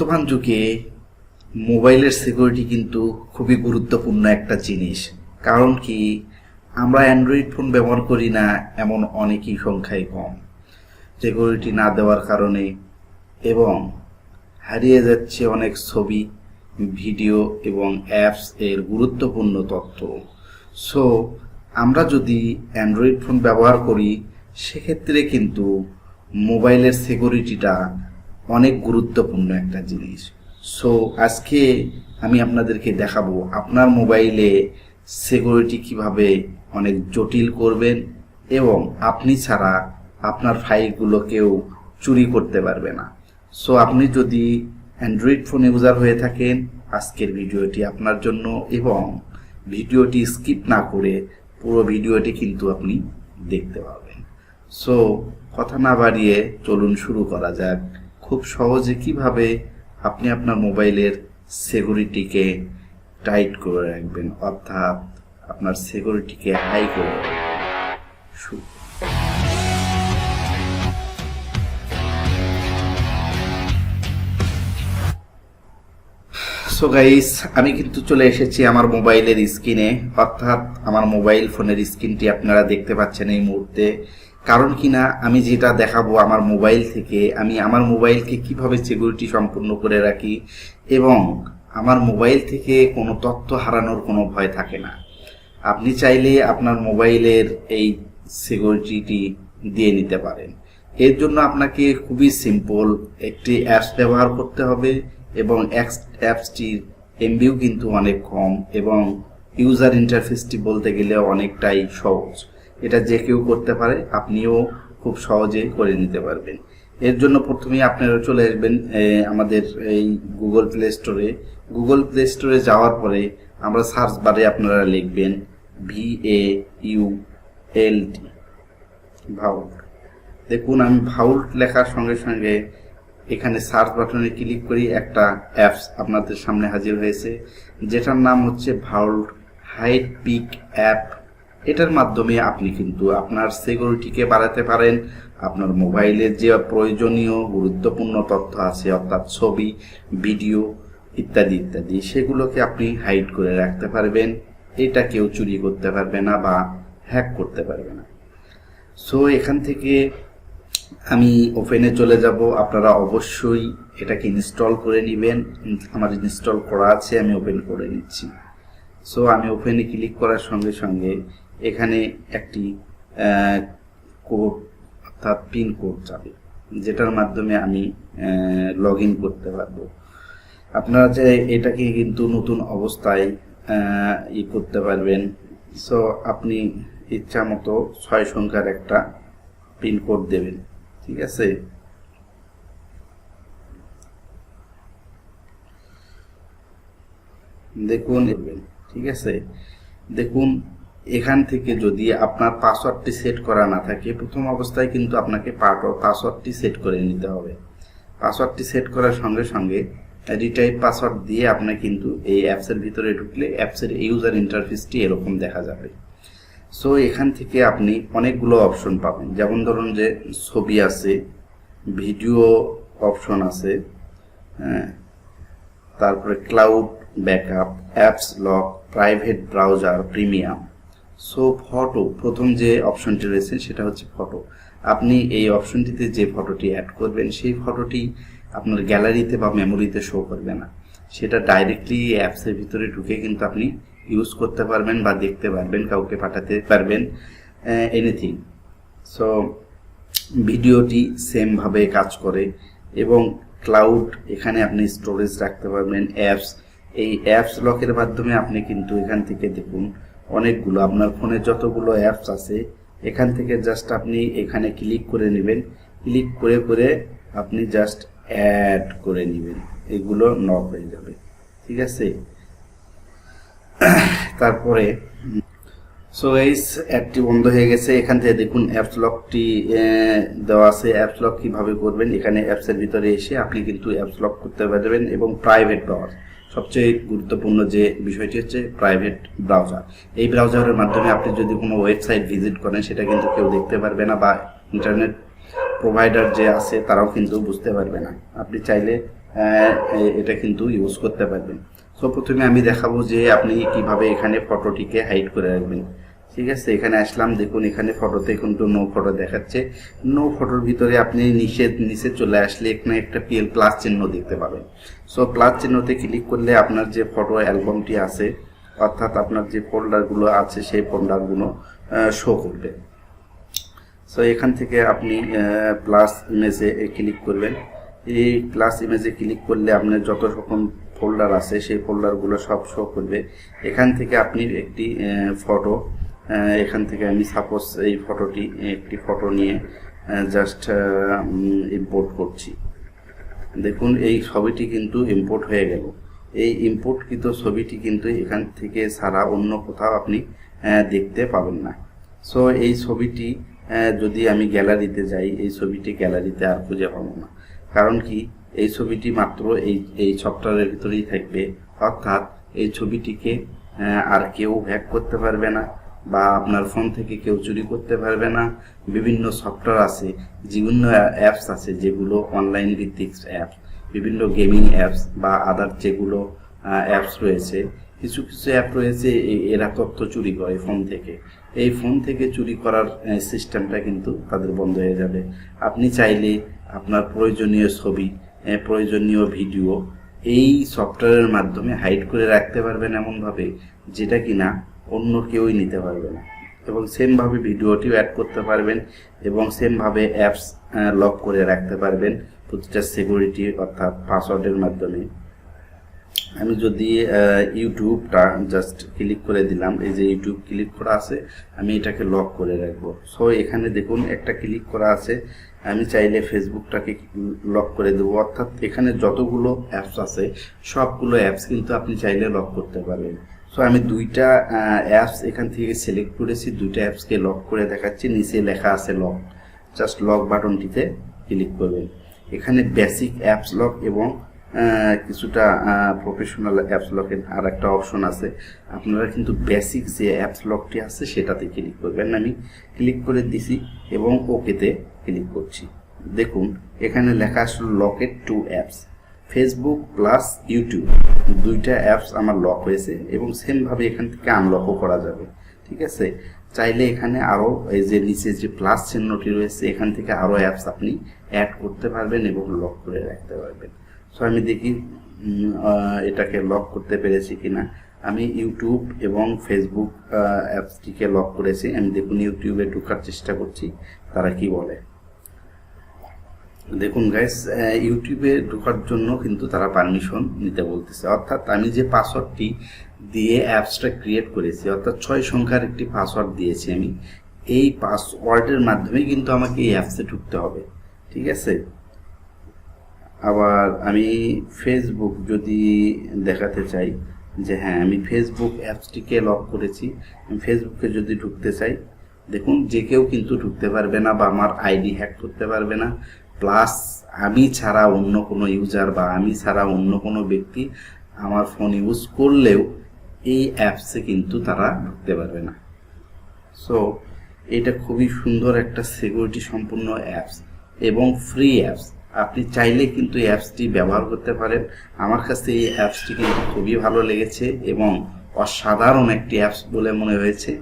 বর্তমান যুগে মোবাইলের সিকিউরিটি কিন্তু খুবই গুরুত্বপূর্ণ একটা জিনিস। কারণ কি, আমরা অ্যান্ড্রয়েড ফোন ব্যবহার করি না এমন অনেকই সংখ্যায় কম, সিকিউরিটি না দেওয়ার কারণে, এবং হারিয়ে যাচ্ছে অনেক ছবি, ভিডিও এবং অ্যাপস এর গুরুত্বপূর্ণ তথ্য। সো আমরা যদি অ্যান্ড্রয়েড ফোন ব্যবহার করি সেক্ষেত্রে কিন্তু মোবাইলের সিকিউরিটিটা অনেক গুরুত্বপূর্ণ একটা জিনিস। সো আজকে আমি আপনাদেরকে দেখাবো আপনার মোবাইলে সিকিউরিটি কিভাবে অনেক জটিল করবেন এবং আপনি ছাড়া আপনার ফাইলগুলো কেউ চুরি করতে পারবে না। সো আপনি যদি অ্যান্ড্রয়েড ফোন ইউজার হয়ে থাকেন, আজকের ভিডিওটি আপনার জন্য, এবং ভিডিওটি স্কিপ না করে পুরো ভিডিওটি কিন্তু আপনি দেখতে পাবেন। সো কথা না বাড়িয়ে চলুন শুরু করা যাক। খুব সহজে কিভাবে আপনি আপনার মোবাইলের সিকিউরিটিকে টাইট করে রাখবেন, অর্থাৎ আপনার সিকিউরিটিকে হাই করে শুরু। সো গাইস, আমি কিন্তু চলে এসেছি আমার মোবাইলের স্ক্রিনে, অর্থাৎ আমার মোবাইল ফোনের স্ক্রিনটি আপনারা দেখতে পাচ্ছেন এই মুহূর্তে। কারণ কিনা আমি যেটা দেখাবো আমার মোবাইল থেকে, আমি আমার মোবাইলকে কিভাবে সিকিউরিটি সম্পূর্ণ করে রাখি এবং আমার মোবাইল থেকে কোনো তথ্য হারানোর কোনো ভয় থাকে না। আপনি চাইলে আপনার মোবাইলের এই সিকিউরিটিটি দিয়ে নিতে পারেন। এর জন্য আপনাকে খুবই সিম্পল একটি অ্যাপস ব্যবহার করতে হবে, এবং অ্যাপসটির এমবিও কিন্তু অনেক কম, এবং ইউজার ইন্টারফেসটি বলতে গেলে অনেকটাই সহজ। এটা যে কেউ করতে পারে, আপনিও খুব সহজে করে নিতে পারবেন। এর জন্য প্রথমেই আপনারা চলে আসবেন আমাদের এই গুগল প্লে স্টোরে। গুগল প্লে স্টোরে যাওয়ার পরে আমরা সার্চ বারে আপনারা লিখবেন VAULT, ভাউল্ট। দেখুন, আমি ভাউল্ট লেখার সঙ্গে সঙ্গে এখানে সার্চ বাটনে ক্লিক করি, একটা অ্যাপস আপনাদের সামনে হাজির হয়েছে, যেটার নাম হচ্ছে ভাউল্ট হাইড পিক অ্যাপ। এটার মাধ্যমে আপনি কিন্তু আপনার সিকিউরিটিকে বাড়াতে পারেন। আপনার মোবাইলের যে প্রয়োজনীয় গুরুত্বপূর্ণ তথ্য আছে, অর্থাৎ ছবি, ভিডিও ইত্যাদি ইত্যাদি, সেগুলোকে আপনি হাইড করে রাখতে পারবেন। এটা কেউ চুরি করতে পারবে না বা হ্যাক করতে পারবে না। সো এখান থেকে আমি ওপেনে চলে যাব। আপনারা অবশ্যই এটাকে ইনস্টল করে নেবেন। আমার ইনস্টল করা আছে, আমি ওপেন করে নিচ্ছি। সো আমি ওপেনে ক্লিক করার সঙ্গে সঙ্গে এখানে একটি কোড, অর্থাৎ পিন কোড যাবে, যেটার মাধ্যমে আমি লগ ইন করতে পারবো। আপনারা যে এটাকে কিন্তু নতুন অবস্থায় করতে পারবেন। সো আপনি ইচ্ছা মতো 6 সংখ্যার একটা পিন কোড দেবেন, ঠিক আছে। দেখুন, ঠিক আছে। দেখুন, এখান থেকে যদি আপনার পাসওয়ার্ডটি সেট করা না থাকে, প্রথম অবস্থায় কিন্তু আপনাকে পাসওয়ার্ডটি সেট করে নিতে হবে। পাসওয়ার্ডটি সেট করার সঙ্গে সঙ্গে রিটাইপ পাসওয়ার্ড দিয়ে আপনি কিন্তু এই অ্যাপসের ভিতরে ঢুকলে অ্যাপসের ইউজার ইন্টারফেসটি এরকম দেখা যাবে। সো এখান থেকে আপনি অনেকগুলো অপশন পাবেন, যেমন ধরুন যে ছবি আছে, ভিডিও অপশন আছে, তারপরে cloud backup, apps lock, private browser, premium. So photo, প্রথম যে অপশনটি রয়েছে সেটা হচ্ছে ফটো। আপনি এই অপশনটিতে যে ফটোটি অ্যাড করবেন সেই ফটোটি আপনার গ্যালারিতে বা মেমোরিতে শো করবে না, সেটা ডাইরেক্টলি অ্যাপসের ভিতরে ঢুকে কিন্তু আপনি ইউজ করতে পারবেন বা দেখতে পারবেন, কাউকে পাঠাতে পারবেন, এনিথিং। সো ভিডিওটি সেমভাবে কাজ করে, এবং ক্লাউড, এখানে আপনি স্টোরেজ রাখতে পারবেন। অ্যাপস, এই অ্যাপস লকের মাধ্যমে আপনি কিন্তু এখান থেকে দেখুন অনেকগুলো আপনার ফোনে যতগুলো অ্যাপস আছে, এখান থেকে জাস্ট আপনি এখানে ক্লিক করে নেবেন। ক্লিক করে করে আপনি জাস্ট অ্যাড করে নেবেন, এগুলো নক হয়ে যাবে, ঠিক আছে। তারপরে সো গাইস, অ্যাপটি বন্ধ হয়ে গেছে। এখান থেকে দেখুন অ্যাপস লকটি দেওয়া আছে। অ্যাপস লক কিভাবে করবেন, এখানে অ্যাপসের ভিতরে এসে আপনি কিন্তু অ্যাপস লক করতে পারবেন। এবং প্রাইভেট ব্রাউজার, সবচেয়ে গুরুত্বপূর্ণ যে বিষয়টি হচ্ছে প্রাইভেট ব্রাউজার। এই ব্রাউজারের মাধ্যমে আপনি যদি কোনো ওয়েবসাইট ভিজিট করেন সেটা কিন্তু কেউ দেখতে পারবে না, বা ইন্টারনেট প্রোভাইডার যে আছে তারাও কিন্তু বুঝতে পারবে না। আপনি চাইলে এটা কিন্তু ইউজ করতে পারবেন। সো প্রথমে আমি দেখাবো যে আপনি কিভাবে এখানে ফটোটিকে হাইড করে রাখবেন। ঠিক আছে, এখানে আসলাম, দেখুন এখানে ফটোতে কিন্তু নো ফটো দেখাচ্ছে। নো ফটোর ভিতরে আপনি নিচে চলে আসলে এখানে একটা প্লাস চিহ্ন দেখতে পাবেন। সো প্লাস চিহ্নতে ক্লিক করলে আপনার যে ফটো অ্যালবামটি আছে, অর্থাৎ আপনার যে ফোল্ডারগুলো আছে সেই ফোল্ডারগুলো শো করবে। সো এখান থেকে আপনি প্লাস ইমেজে ক্লিক করবেন। এই প্লাস ইমেজে ক্লিক করলে আপনার যত রকম ফোল্ডার আছে সেই ফোল্ডারগুলো সব শো করবে। এখান থেকে আপনি একটি ফটো, এখান থেকে আমি সাপোজ এই ফটোটি একটি ফটো নিয়ে জাস্ট ইম্পোর্ট করছি। দেখুন এই ছবিটি কিন্তু ইম্পোর্ট হয়ে গেল। এই ইম্পোর্টকৃত ছবিটি কিন্তু এখান থেকে ছাড়া অন্য কোথাও আপনি দেখতে পাবেন না। সো এই ছবিটি যদি আমি গ্যালারিতে যাই, এই ছবিটি গ্যালারিতে আর খুঁজে পাবো না। কারণ কি, এই ছবিটি মাত্র এই সফটওয়্যারের ভিতরেই থাকবে, অর্থাৎ এই ছবিটিকে আর কেউ হ্যাক করতে পারবে না বা আপনার ফোন থেকে কেউ চুরি করতে পারবে না। বিভিন্ন সফটওয়্যার আছে, বিভিন্ন অ্যাপস আছে যেগুলো অনলাইন ভিত্তিক অ্যাপস, বিভিন্ন গেমিং অ্যাপস বা আদার যেগুলো অ্যাপস রয়েছে, কিছু কিছু অ্যাপ রয়েছে এরা তথ্য চুরি করে ফোন থেকে। এই ফোন থেকে চুরি করার সিস্টেমটা কিন্তু তাদের বন্ধ হয়ে যাবে। আপনি চাইলে আপনার প্রয়োজনীয় ছবি, প্রয়োজনীয় ভিডিও এই সফটওয়্যারের মাধ্যমে হাইড করে রাখতে পারবেন এমনভাবে যেটা কিনা অন্য কেউই নিতে পারবে না। এবং সেমভাবে ভিডিওটিও অ্যাড করতে পারবেন এবং সেমভাবে অ্যাপস লক করে রাখতে পারবেন প্রতিটা সিকিউরিটি অর্থাৎ পাসওয়ার্ডের মাধ্যমে। আমি যদি ইউটিউবটা জাস্ট ক্লিক করে দিলাম, এই যে ইউটিউব ক্লিক করা আছে, আমি এটাকে লক করে রাখবো। সো এখানে দেখুন একটা ক্লিক করা আছে, আমি চাইলে ফেসবুকটাকে লক করে দেবো। অর্থাৎ এখানে যতগুলো অ্যাপস আছে সবগুলো অ্যাপস কিন্তু আপনি চাইলে লক করতে পারবেন। সো আমি দুইটা অ্যাপস এখান থেকে সিলেক্ট করেছি, দুইটা অ্যাপসকে লক করে দেখাচ্ছি। নিচে লেখা আছে লক, জাস্ট লক বাটনটিতে ক্লিক করবেন। এখানে বেসিক অ্যাপস লক এবং কিছুটা প্রফেশনাল অ্যাপস লকের আর একটা অপশন আছে। আপনারা কিন্তু বেসিক যে অ্যাপস লকটি আছে সেটাতে ক্লিক করবেন। আমি ক্লিক করে দিছি এবং ওকেতে ক্লিক করছি। দেখুন এখানে লেখা আসলে লকের 2 অ্যাপস, ফেসবুক প্লাস ইউটিউব, দুইটা অ্যাপস আমার লক হয়েছে এবং সেমভাবে এখান থেকে আনলকও করা যাবে। ঠিক আছে, চাইলে এখানে আরও এই যে নিচে যে প্লাস চিহ্নটি রয়েছে এখান থেকে আরও অ্যাপস আপনি অ্যাড করতে পারবেন এবং লক করে রাখতে পারবেন। সো আমি দেখি এটাকে লক করতে পেরেছি কিনা। আমি ইউটিউব এবং ফেসবুক অ্যাপসটিকে লক করেছি। আমি দেখুন ইউটিউবে ঢোকার চেষ্টা করছি তারা কি বলে। দেখুন গাইস, ইউটিউবে ঢোকার জন্য কিন্তু তারা পারমিশন নিতে বলতেছে। অর্থাৎ আমি যে পাসওয়ার্ডটি দিয়ে অ্যাপসটা ক্রিয়েট করেছি, অর্থাৎ 6 সংখ্যার একটি পাসওয়ার্ড দিয়েছি আমি, এই পাসওয়ার্ডের মাধ্যমে কিন্তু আমাকে এই অ্যাপসে ঢুকতে হবে। ঠিক আছে, আবার আমি ফেসবুক যদি দেখাতে চাই যে হ্যাঁ আমি ফেসবুক অ্যাপসটিকে লক করেছি, আমি ফেসবুকে যদি ঢুকতে চাই, দেখুন যে কেউ কিন্তু ঢুকতে পারবে না বা আমার আইডি হ্যাক করতে পারবে না। প্লাস আমি ছাড়া অন্য কোনো ইউজার বা আমি ছাড়া অন্য কোনো ব্যক্তি আমার ফোন ইউজ করলেও এই অ্যাপসে কিন্তু তারা ঢুকতে পারবে না। সো এটা খুবই সুন্দর একটা সিকিউরিটি সম্পূর্ণ অ্যাপস এবং ফ্রি অ্যাপস। আপনি চাইলে কিন্তু এই অ্যাপসটি ব্যবহার করতে পারেন। আমার কাছে এই অ্যাপসটি কিন্তু খুবই ভালো লেগেছে এবং অসাধারণ একটি অ্যাপস বলে মনে হয়েছে।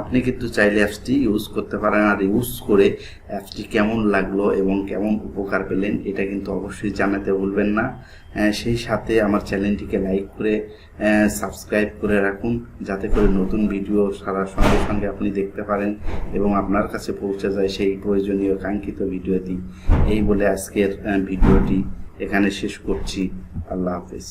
আপনি কিন্তু চাইলে অ্যাপসটি ইউজ করতে পারেন। আর ইউজ করে অ্যাপসটি কেমন লাগলো এবং কেমন উপকার পেলেন এটা কিন্তু অবশ্যই জানাতে ভুলবেন না। সেই সাথে আমার চ্যানেলটিকে লাইক করে সাবস্ক্রাইব করে রাখুন, যাতে করে নতুন ভিডিও সারার সঙ্গে সঙ্গে আপনি দেখতে পারেন এবং আপনার কাছে পৌঁছে যায় সেই প্রয়োজনীয় কাঙ্ক্ষিত ভিডিওটি। এই বলে আজকের ভিডিওটি এখানে শেষ করছি। আল্লাহ হাফেজ।